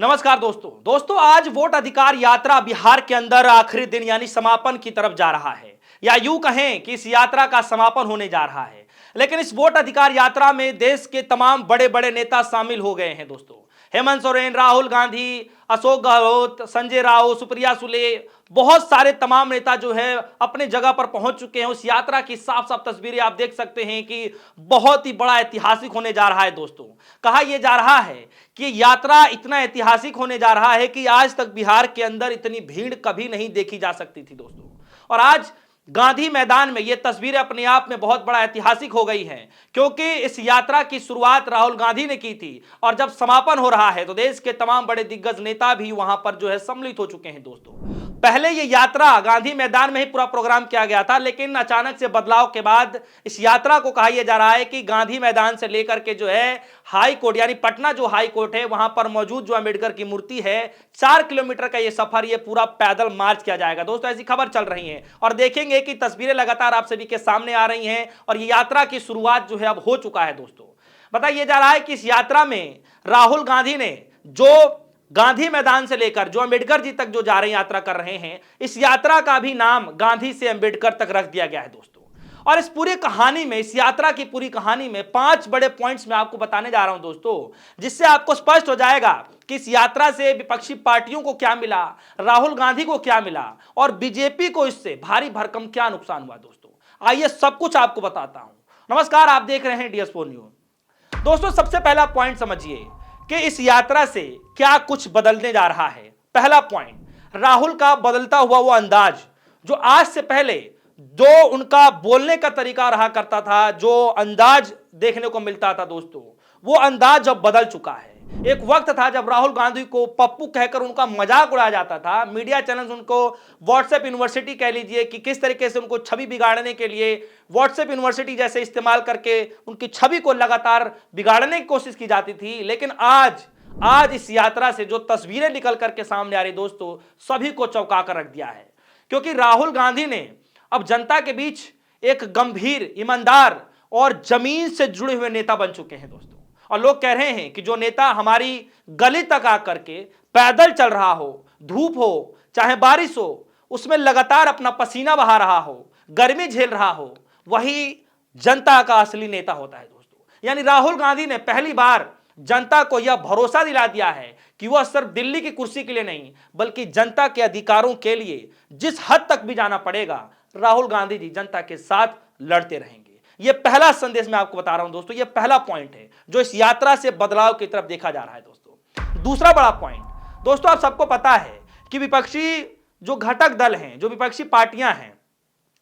नमस्कार दोस्तों आज वोट अधिकार यात्रा बिहार के अंदर आखिरी दिन यानी समापन की तरफ जा रहा है, या यूं कहें कि इस यात्रा का समापन होने जा रहा है। लेकिन इस वोट अधिकार यात्रा में देश के तमाम बड़े बड़े नेता शामिल हो गए हैं दोस्तों। हेमंत सोरेन, राहुल गांधी, अशोक गहलोत, संजय राउत, सुप्रिया सुले, बहुत सारे तमाम नेता जो है अपने जगह पर पहुंच चुके हैं। उस यात्रा की साफ साफ तस्वीरें आप देख सकते हैं कि बहुत ही बड़ा ऐतिहासिक होने जा रहा है दोस्तों। कहा यह जा रहा है कि यात्रा इतना ऐतिहासिक होने जा रहा है कि आज तक बिहार के अंदर इतनी भीड़ कभी नहीं देखी जा सकती थी दोस्तों। और आज गांधी मैदान में यह तस्वीरें अपने आप में बहुत बड़ा ऐतिहासिक हो गई हैं, क्योंकि इस यात्रा की शुरुआत राहुल गांधी ने की थी और जब समापन हो रहा है तो देश के तमाम बड़े दिग्गज नेता भी वहां पर जो है सम्मिलित हो चुके हैं दोस्तों। पहले यह यात्रा गांधी मैदान में ही पूरा प्रोग्राम किया गया था, लेकिन अचानक से बदलाव के बाद इस यात्रा को कहा यह जा रहा है कि गांधी मैदान से लेकर के जो है हाई कोर्ट यानी पटना जो हाई कोर्ट है वहां पर मौजूद जो अंबेडकर की मूर्ति है 4 किलोमीटर का यह सफर ये पूरा पैदल मार्च किया जाएगा दोस्तों। ऐसी खबर चल रही है और देखेंगे कि तस्वीरें लगातार आप सभी के सामने आ रही हैं और ये यात्रा की शुरुआत जो है अब हो चुका है दोस्तों। बताइए जा रहा है कि इस यात्रा में राहुल गांधी ने जो गांधी मैदान से लेकर जो अंबेडकर जी तक जो जा रहे हैं यात्रा कर रहे हैं, इस यात्रा का भी नाम गांधी से अंबेडकर तक रख दिया गया है दोस्तों। और इस पूरी कहानी में, इस यात्रा की पूरी कहानी में 5 बड़े पॉइंट्स मैं आपको बताने जा रहा हूं दोस्तों, जिससे आपको स्पष्ट हो जाएगा कि इस यात्रा से विपक्षी पार्टियों को क्या मिला, राहुल गांधी को क्या मिला और बीजेपी को इससे भारी भरकम क्या नुकसान हुआ दोस्तों। आइए सब कुछ आपको बताता हूं। नमस्कार, आप देख रहे हैं DS4 न्यूज। दोस्तों सबसे पहला पॉइंट समझिए कि इस यात्रा से क्या कुछ बदलने जा रहा है। पहला पॉइंट, राहुल का बदलता हुआ वो अंदाज, जो आज से पहले जो उनका बोलने का तरीका रहा करता था, जो अंदाज देखने को मिलता था दोस्तों, वो अंदाज अब बदल चुका है। एक वक्त था जब राहुल गांधी को पप्पू कहकर उनका मजाक उड़ाया जाता था। मीडिया चैनल्स उनको व्हाट्सएप यूनिवर्सिटी कह लीजिए कि किस तरीके से उनको छवि बिगाड़ने के लिए व्हाट्सएप यूनिवर्सिटी जैसे इस्तेमाल करके उनकी छवि को लगातार बिगाड़ने की कोशिश की जाती थी। लेकिन आज इस यात्रा से जो तस्वीरें निकल करके सामने आ रही दोस्तों, सभी को चौंका कर रख दिया है। क्योंकि राहुल गांधी ने अब जनता के बीच एक गंभीर, ईमानदार और जमीन से जुड़े हुए नेता बन चुके हैं दोस्तों। और लोग कह रहे हैं कि जो नेता हमारी गली तक आकर के पैदल चल रहा हो, धूप हो चाहे बारिश हो, उसमें लगातार अपना पसीना बहा रहा हो, गर्मी झेल रहा हो, वही जनता का असली नेता होता है दोस्तों। यानी राहुल गांधी ने पहली बार जनता को यह भरोसा दिला दिया है कि वह सिर्फ दिल्ली की कुर्सी के लिए नहीं, बल्कि जनता के अधिकारों के लिए जिस हद तक भी जाना पड़ेगा, राहुल गांधी जी जनता के साथ लड़ते रहेंगे। यह पहला संदेश मैं आपको बता रहा हूं दोस्तों, यह पहला पॉइंट है जो इस यात्रा से बदलाव की तरफ देखा जा रहा है दोस्तों। दूसरा बड़ा पॉइंट दोस्तों, आप सबको पता है कि विपक्षी जो घटक दल हैं, जो विपक्षी पार्टियां हैं,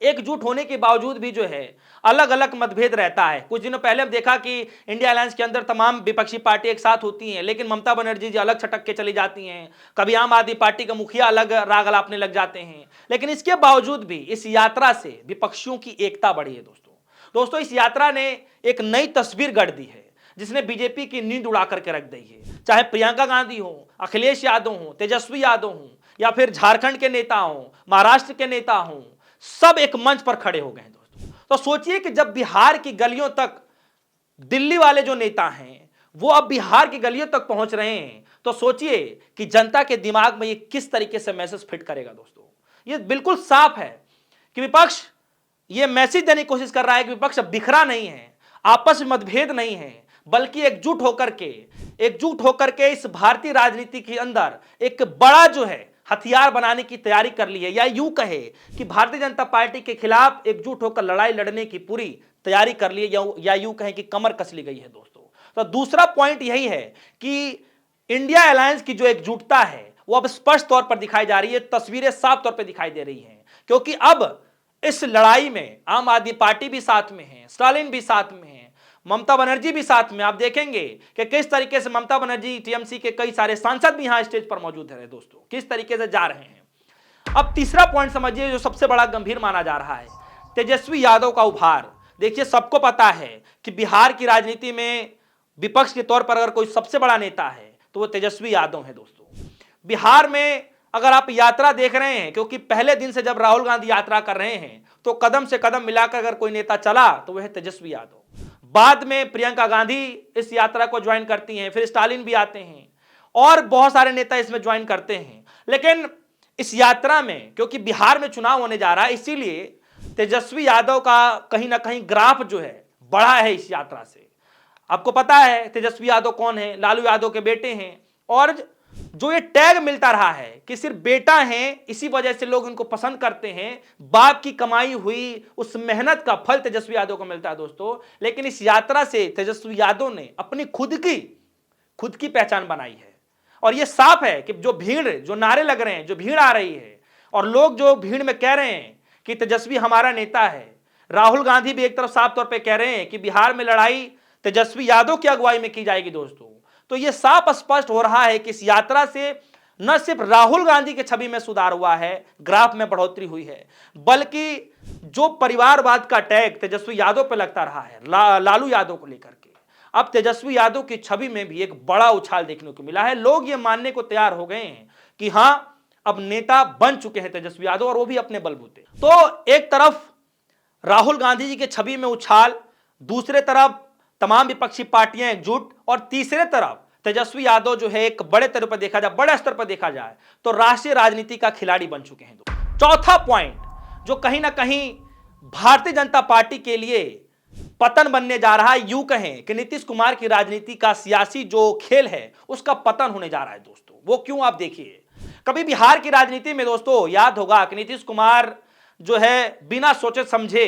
एकजुट होने के बावजूद भी जो है अलग अलग मतभेद रहता है। कुछ दिनों पहले हम देखा कि इंडिया अलायंस के अंदर तमाम विपक्षी पार्टी एक साथ होती हैं, लेकिन ममता बनर्जी जी अलग छटक के चली जाती हैं। कभी आम आदमी पार्टी का मुखिया अलग राग अलापने लग जाते हैं। लेकिन इसके बावजूद भी इस यात्रा से विपक्षियों की एकता बढ़ी है दोस्तों। इस यात्रा ने एक नई तस्वीर गढ़ दी है, जिसने बीजेपी की नींद उड़ा करके रख दी है। चाहे प्रियंका गांधी हो, अखिलेश यादव हो, तेजस्वी यादव हो, या फिर झारखंड के नेता हो, महाराष्ट्र के नेता हो, सब एक मंच पर खड़े हो गए हैं दोस्तों। तो सोचिए कि जब बिहार की गलियों तक दिल्ली वाले जो नेता हैं वो अब बिहार की गलियों तक पहुंच रहे हैं, तो सोचिए कि जनता के दिमाग में ये किस तरीके से मैसेज फिट करेगा दोस्तों। ये बिल्कुल साफ है कि विपक्ष ये मैसेज देने की कोशिश कर रहा है कि विपक्ष अब बिखरा नहीं है, आपस में मतभेद नहीं है, बल्कि एकजुट होकर के इस भारतीय राजनीति के अंदर एक बड़ा जो है हथियार बनाने की तैयारी कर ली है, या यूं कहे कि भारतीय जनता पार्टी के खिलाफ एकजुट होकर लड़ाई लड़ने की पूरी तैयारी कर ली है, या यूं कहें कि कमर कस ली गई है दोस्तों। तो दूसरा पॉइंट यही है कि इंडिया अलायंस की जो एकजुटता है वो अब स्पष्ट तौर पर दिखाई जा रही है, तस्वीरें साफ तौर पर दिखाई दे रही हैं। क्योंकि अब इस लड़ाई में आम आदमी पार्टी भी साथ में है, स्टालिन भी साथ में है, ममता बनर्जी भी साथ में। आप देखेंगे कि किस तरीके से ममता बनर्जी, टीएमसी के कई सारे सांसद भी यहां स्टेज पर मौजूद है दोस्तों, किस तरीके से जा रहे हैं। अब तीसरा पॉइंट समझिए जो सबसे बड़ा गंभीर माना जा रहा है, तेजस्वी यादव का उभार। देखिए सबको पता है कि बिहार की राजनीति में विपक्ष के तौर पर अगर कोई सबसे बड़ा नेता है तो वो तेजस्वी यादव है दोस्तों। बिहार में अगर आप यात्रा देख रहे हैं, क्योंकि पहले दिन से जब राहुल गांधी यात्रा कर रहे हैं तो कदम से कदम मिलाकर अगर कोई नेता चला तो वह है तेजस्वी यादव। बाद में प्रियंका गांधी इस यात्रा को ज्वाइन करती हैं, फिर स्टालिन भी आते हैं और बहुत सारे नेता इसमें ज्वाइन करते हैं। लेकिन इस यात्रा में क्योंकि बिहार में चुनाव होने जा रहा है, इसीलिए तेजस्वी यादव का कहीं ना कहीं ग्राफ जो है बढ़ा है इस यात्रा से। आपको पता है तेजस्वी यादव कौन है, लालू यादव के बेटे हैं, और जो ये टैग मिलता रहा है कि सिर्फ बेटा है, इसी वजह से लोग इनको पसंद करते हैं। बाप की कमाई हुई उस मेहनत का फल तेजस्वी यादव को मिलता है दोस्तों। लेकिन इस यात्रा से तेजस्वी यादव ने अपनी खुद की पहचान बनाई है, और यह साफ है कि जो भीड़, जो नारे लग रहे हैं, जो भीड़ आ रही है, और लोग जो भीड़ में कह रहे हैं कि तेजस्वी हमारा नेता है। राहुल गांधी भी एक तरफ साफ तौर पे कह रहे हैं कि बिहार में लड़ाई तेजस्वी यादव की अगुवाई में की जाएगी दोस्तों। तो यह साफ स्पष्ट हो रहा है कि इस यात्रा से न सिर्फ राहुल गांधी की छवि में सुधार हुआ है, ग्राफ में बढ़ोतरी हुई है, बल्कि जो परिवारवाद का टैग तेजस्वी यादव पे लगता रहा है, लालू यादव को लेकर के, अब तेजस्वी यादव की छवि में भी एक बड़ा उछाल देखने को मिला है। लोग ये मानने को तैयार हो गए हैं कि हां, अब नेता बन चुके हैं तेजस्वी यादव, और वो भी अपने बलबूते। तो एक तरफ राहुल गांधी जी की छवि में उछाल, दूसरे तरफ तमाम विपक्षी पार्टियां एकजुट, और तीसरे तरफ तेजस्वी यादव जो है एक बड़े स्तर पर देखा जाए, बड़े स्तर पर देखा जाए तो राष्ट्रीय राजनीति का खिलाड़ी बन चुके हैं। चौथा पॉइंट जो कहीं ना कहीं भारतीय जनता पार्टी के लिए पतन बनने जा रहा है, यूं कहें कि नीतीश कुमार की राजनीति का सियासी जो खेल है उसका पतन होने जा रहा है दोस्तों। वो क्यों, आप देखिए। कभी बिहार की राजनीति में दोस्तों याद होगा कि नीतीश कुमार जो है बिना सोचे समझे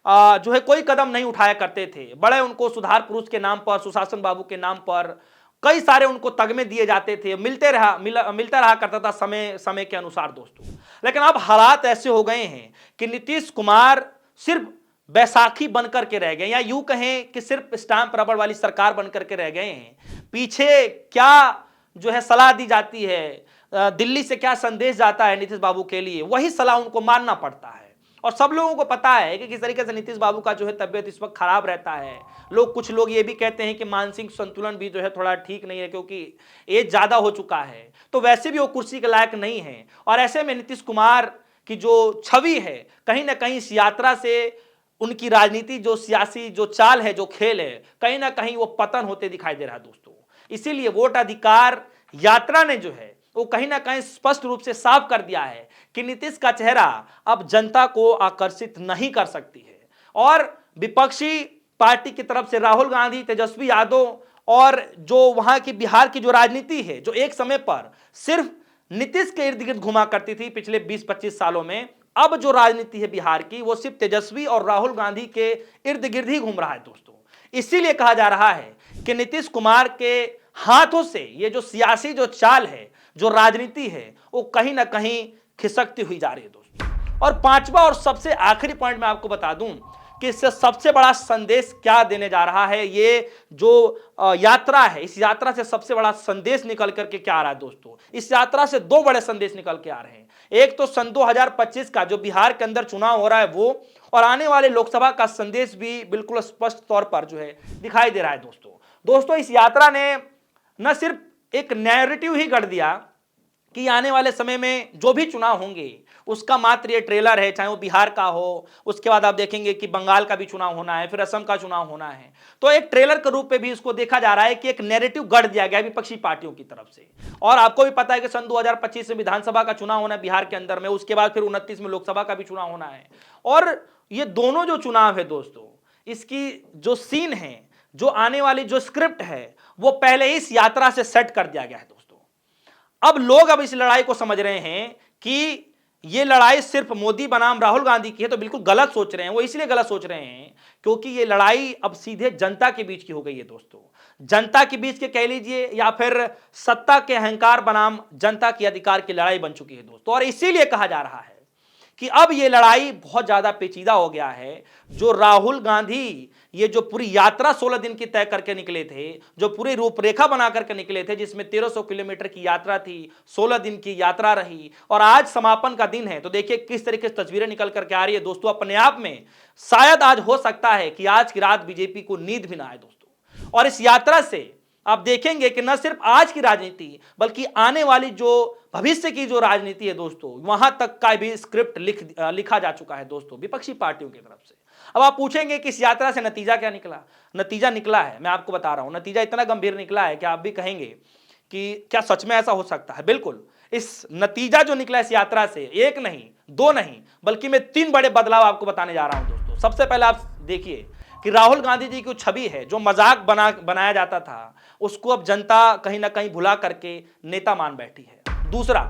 जो है कोई कदम नहीं उठाया करते थे। बड़े उनको सुधार पुरुष के नाम पर, सुशासन बाबू के नाम पर कई सारे उनको तगमे दिए जाते थे, मिलता रहा करता था समय के अनुसार दोस्तों। लेकिन अब हालात ऐसे हो गए हैं कि नीतीश कुमार सिर्फ बैसाखी बनकर के रह गए, या यूं कहें कि सिर्फ स्टाम्प रबड़ वाली सरकार बनकर के रह गए हैं। पीछे क्या जो है सलाह दी जाती है, दिल्ली से क्या संदेश जाता है नीतीश बाबू के लिए, वही सलाह उनको मानना पड़ता है। और सब लोगों को पता है कि किस तरीके से नीतीश बाबू का जो है तबियत इस वक्त खराब रहता है। कुछ लोग ये भी कहते हैं कि मानसिक संतुलन भी जो है थोड़ा ठीक नहीं है, क्योंकि एज ज्यादा हो चुका है, तो वैसे भी वो कुर्सी के लायक नहीं है। और ऐसे में नीतीश कुमार की जो छवि है, कहीं ना कहीं इस यात्रा से उनकी राजनीति, जो सियासी जो चाल है, जो खेल है, कहीं ना कहीं वो पतन होते दिखाई दे रहा है दोस्तों। इसीलिए वोट अधिकार यात्रा ने जो है वो कहीं ना कहीं स्पष्ट रूप से साफ कर दिया है कि नीतीश का चेहरा अब जनता को आकर्षित नहीं कर सकती है। और विपक्षी पार्टी की तरफ से राहुल गांधी, तेजस्वी यादव, और जो वहां की बिहार की जो राजनीति है, जो एक समय पर सिर्फ नीतीश के इर्द गिर्द घुमा करती थी पिछले 20-25 सालों में, अब जो राजनीति है बिहार की वो सिर्फ तेजस्वी और राहुल गांधी के इर्द गिर्द ही घूम रहा है दोस्तों। इसीलिए कहा जा रहा है कि नीतीश कुमार के हाथों से ये जो सियासी जो चाल है, जो राजनीति है, वो कहीं ना कहीं खिसकती हुई जा रही है दोस्तों। और पांचवा और सबसे आखिरी पॉइंट मैं आपको बता दूं कि इससे सबसे बड़ा संदेश क्या देने जा रहा है, ये जो यात्रा है, इस यात्रा से सबसे बड़ा संदेश निकल करके क्या आ रहा है दोस्तों। इस यात्रा से दो बड़े संदेश निकल के आ रहे हैं। एक तो सन 2025 का जो बिहार के अंदर चुनाव हो रहा है वो, और आने वाले लोकसभा का संदेश भी बिल्कुल स्पष्ट तौर पर जो है दिखाई दे रहा है दोस्तों। इस यात्रा ने न सिर्फ एक नैरेटिव ही गढ़ दिया कि आने वाले समय में जो भी चुनाव होंगे उसका मात्र ये ट्रेलर है, चाहे वो बिहार का हो, उसके बाद आप देखेंगे कि बंगाल का भी चुनाव होना है, फिर असम का चुनाव होना है, तो एक ट्रेलर के रूप में भी इसको देखा जा रहा है कि एक नैरेटिव गढ़ दिया गया विपक्षी पार्टियों की तरफ से। और आपको भी पता है कि सन 2025 में विधानसभा का चुनाव होना है बिहार के अंदर में, उसके बाद फिर 29 में लोकसभा का भी चुनाव होना है। और ये दोनों जो चुनाव है दोस्तों, इसकी जो सीन है, जो आने वाली जो स्क्रिप्ट है, वो पहले ही इस यात्रा से सेट कर दिया गया है दोस्तों। अब लोग अब इस लड़ाई को समझ रहे हैं कि ये लड़ाई सिर्फ मोदी बनाम राहुल गांधी की है, तो बिल्कुल गलत सोच रहे हैं। वो इसलिए गलत सोच रहे हैं क्योंकि ये लड़ाई अब सीधे जनता के बीच की हो गई है दोस्तों। जनता के बीच के कह लीजिए, या फिर सत्ता के अहंकार बनाम जनता के अधिकार की लड़ाई बन चुकी है दोस्तों। और इसीलिए कहा जा रहा है कि अब ये लड़ाई बहुत ज्यादा पेचीदा हो गया है। जो राहुल गांधी ये जो पूरी यात्रा 16 दिन की तय करके निकले थे, जो पूरी रूपरेखा बना करके निकले थे, जिसमें 1300 किलोमीटर की यात्रा थी, 16 दिन की यात्रा रही, और आज समापन का दिन है, तो देखिए किस तरीके से तस्वीरें निकल करके आ रही है दोस्तों। अपने आप में शायद आज हो सकता है कि आज की रात बीजेपी को नींद भी ना आए दोस्तों। और इस यात्रा से आप देखेंगे कि न सिर्फ आज की राजनीति बल्कि आने वाली जो भविष्य की जो राजनीति है दोस्तों, वहां तक का भी स्क्रिप्ट लिखा जा चुका है दोस्तों विपक्षी पार्टियों की तरफ से। अब आप पूछेंगे कि इस यात्रा से नतीजा क्या निकला। नतीजा निकला है, मैं आपको बता रहा हूं, नतीजा इतना गंभीर निकला है कि आप भी कहेंगे कि क्या सच में ऐसा हो सकता है। बिल्कुल, इस नतीजा जो निकला इस यात्रा से, एक नहीं, दो नहीं, बल्कि मैं 3 बड़े बदलाव आपको बताने जा रहा हूं दोस्तों। सबसे पहले आप देखिए कि राहुल गांधी जी की छवि है, जो मजाक बनाया जाता था, उसको अब जनता कहीं ना कहीं भुला करके नेता मान बैठी है। दूसरा,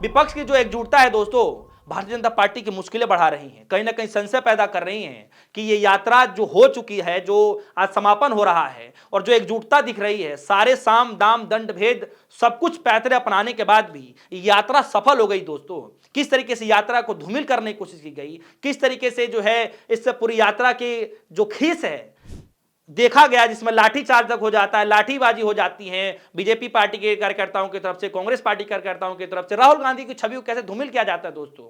विपक्ष की जो एकजुटता है दोस्तों, भारतीय जनता पार्टी की मुश्किलें बढ़ा रही हैं, कहीं ना कहीं संशय पैदा कर रही हैं कि ये यात्रा जो हो चुकी है, जो आज समापन हो रहा है, और जो एकजुटता दिख रही है, सारे साम दाम दंड भेद सब कुछ पैतरे अपनाने के बाद भी यात्रा सफल हो गई दोस्तों। किस तरीके से यात्रा को धूमिल करने की कोशिश की गई, किस तरीके से जो है इस पूरी यात्रा की जो खीस है देखा गया, जिसमें लाठीचार्ज तक हो जाता है, लाठीबाजी हो जाती है बीजेपी पार्टी के कार्यकर्ताओं की तरफ से, कांग्रेस पार्टी के कार्यकर्ताओं की तरफ से, राहुल गांधी की छवि को कैसे धूमिल किया जाता है दोस्तों।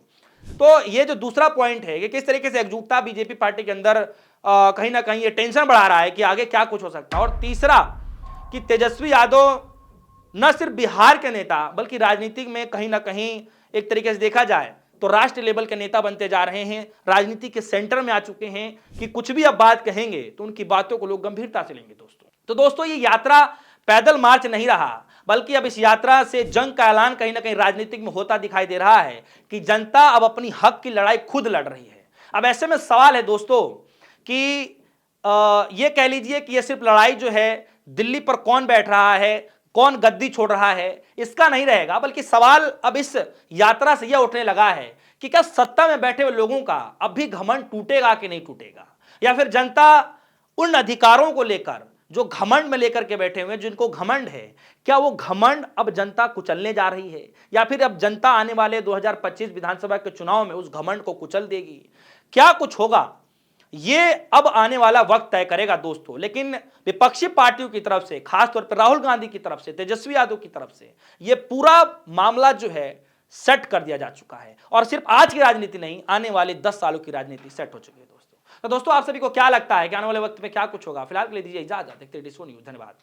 तो ये जो दूसरा पॉइंट है कि किस तरीके से एकजुटता बीजेपी पार्टी के अंदर कहीं ना कहीं ये टेंशन बढ़ा रहा है कि आगे क्या कुछ हो सकता है। और तीसरा कि तेजस्वी यादव न सिर्फ बिहार के नेता बल्कि राजनीतिक में कहीं ना कहीं एक तरीके से देखा जाए तो राष्ट्रीय लेवल के नेता बनते जा रहे हैं, राजनीति के सेंटर में आ चुके हैं कि कुछ भी अब बात कहेंगे तो उनकी बातों को लोग गंभीरता से लेंगे दोस्तों। तो दोस्तों, ये यात्रा पैदल मार्च नहीं रहा, बल्कि अब इस यात्रा से जंग का ऐलान कहीं ना कहीं राजनीतिक में होता दिखाई दे रहा है कि जनता अब अपनी हक की लड़ाई खुद लड़ रही है। अब ऐसे में सवाल है दोस्तों कि ये कह लीजिए कि ये सिर्फ लड़ाई जो है दिल्ली पर कौन बैठ रहा है, कौन गद्दी छोड़ रहा है, इसका नहीं रहेगा, बल्कि सवाल अब इस यात्रा से यह उठने लगा है कि क्या सत्ता में बैठे हुए लोगों का अब भी घमंड टूटेगा कि नहीं टूटेगा, या फिर जनता उन अधिकारों को लेकर जो घमंड में लेकर के बैठे हुए हैं, जिनको घमंड है, क्या वो घमंड अब जनता कुचलने जा रही है, या फिर अब जनता आने वाले 2025 विधानसभा के चुनाव में उस घमंड को कुचल देगी। क्या कुछ होगा ये अब आने वाला वक्त तय करेगा दोस्तों। लेकिन विपक्षी पार्टियों की तरफ से, खासतौर पर राहुल गांधी की तरफ से, तेजस्वी यादव की तरफ से, ये पूरा मामला जो है सेट कर दिया जा चुका है, और सिर्फ आज की राजनीति नहीं, आने वाले 10 सालों की राजनीति सेट हो चुकी है दोस्तों। तो दोस्तों, आप सभी को क्या लगता है कि आने वाले वक्त में क्या कुछ होगा? फिलहाल के लिए दीजिए इजाजत, देखते रहिए डिस्को न्यूज़। धन्यवाद।